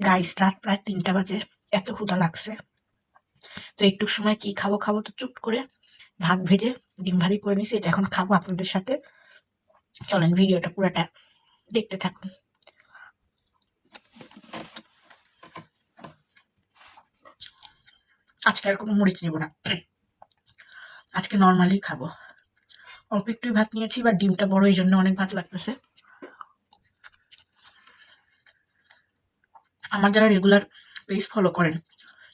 Guys রাত প্রায় ৩টা বাজে, এত ক্ষুধা লাগছে। তো একটু সময় কি খাবো খাবো তো চুপ করে ভাত ভেজে ডিম ভাজি করে নিছি, এটা এখন খাবো আপনাদের সাথে। চলেন ভিডিওটা পুরোটা দেখতে থাকুন। আজকে আর কোনো মরিচ নেব না, আজকে নর্মালি খাবো। অল্প একটু ভাত নিয়েছি, বা ডিমটা বড় এই জন্য অনেক ভাত লাগতেছে। আমার যারা রেগুলার পেজ ফলো করেন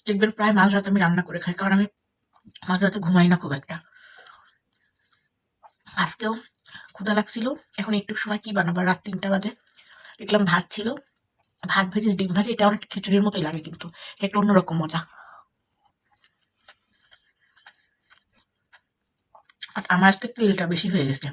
দেখবেন প্রায় মাঝরাতে আমি রান্না করে খাই, কারণ আমি মাঝরাতে ঘুমাই না খুব একটা। আজকেও ক্ষুধা লাগছিল, এখন একটু সময় কি বানাবো, রাত ৩টা বাজে। দেখলাম ভাত ছিল, ভাত ভেজে ডিম ভাজি, এটা অনেক খিচুড়ির মতোই লাগে, কিন্তু এটা একটা অন্যরকম মজা। আর আমার আজকে তেলটা বেশি হয়ে গেছে।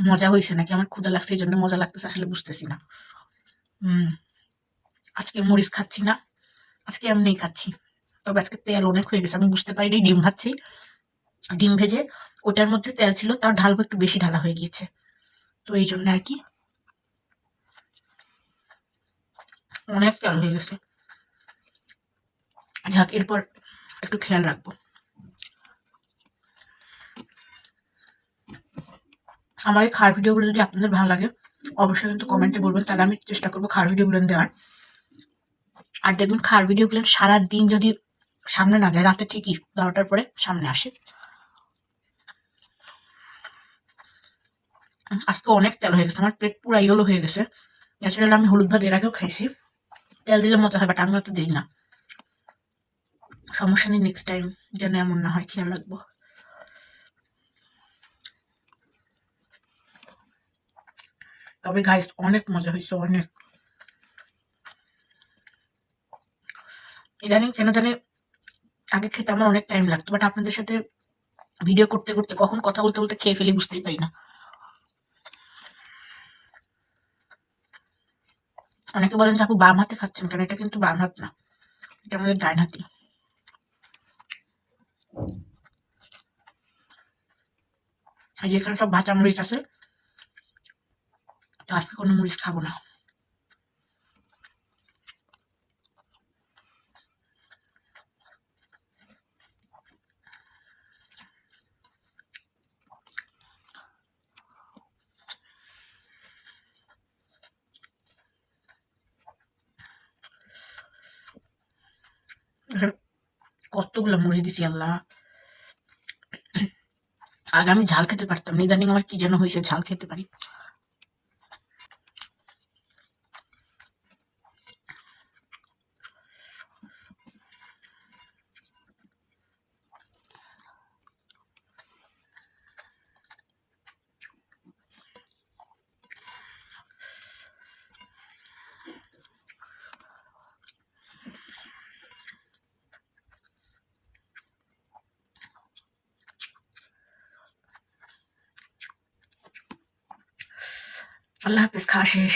মজা হয়েছে নাকি আমার ক্ষুধা লাগছে এই জন্য মজা লাগতেছে, আসলে বুঝতেছি না। আজকে মরিচ খাচ্ছি না, আজকে এমনিই খাচ্ছি। তবে আজকে তেল অনেক হয়ে গেছে, আমি বুঝতে পারিনি ডিম ভাজছি, ডিম ভেজে ওটার মধ্যে তেল ছিল, তার ঢালবো একটু বেশি ঢালা হয়ে গিয়েছে, তো এই জন্য আর কি অনেক তেল হয়ে গেছে। যাক, এরপর একটু খেয়াল রাখবো। আমার এই খাওয়ার ভিডিওগুলো যদি আপনাদের ভালো লাগে অবশ্যই কিন্তু কমেন্টে বলবেন, তাহলে আমি চেষ্টা করবো খাওয়ার ভিডিওগুলো দেওয়ার। আর দেখবেন খাওয়ার ভিডিওগুলো সারাদিন যদি সামনে না যায়, রাতে ঠিকই 12টার পরে সামনে আসে। আজকে অনেক তেল হয়ে গেছে, আমার পেট পুরো ইয়েলো হয়ে গেছে। ন্যাচারালি আমি হলুদ ভাত এর আগেও খাইছি, তেল দিলে মজা হয়, বাট আমি অত দিই না। সমস্যা নেই, নেক্সট টাইম যেন এমন না হয়, খেয়াল রাখবো। তবে গাইস অনেক মজা হয়েছে, অনেক। ইদানিং কেন জানি আগে খেতে আমার অনেক টাইম লাগতো, বাট আপনাদের সাথে ভিডিও করতে করতে কখন কথা বলতে বলতে খেয়ে ফেলি বুঝতেই পারি না। অনেকে বলেন যে আপু বাম হাতে খাচ্ছেন কেন, এটা কিন্তু বাম হাত না, এটা আমাদের ডাইন হাতি। যেখানে সব ভাজা মরিচ আছে, তো আজকে কোনো মরিচ খাবো না। কতগুলো মরিচ দিছি আল্লাহ। আগে আমি ঝাল খেতে পারতাম না, ইদানিং আমার কি যেন হয়েছে, ঝাল খেতে পারি। আল্লাহ হাফেজ, খাওয়া শেষ।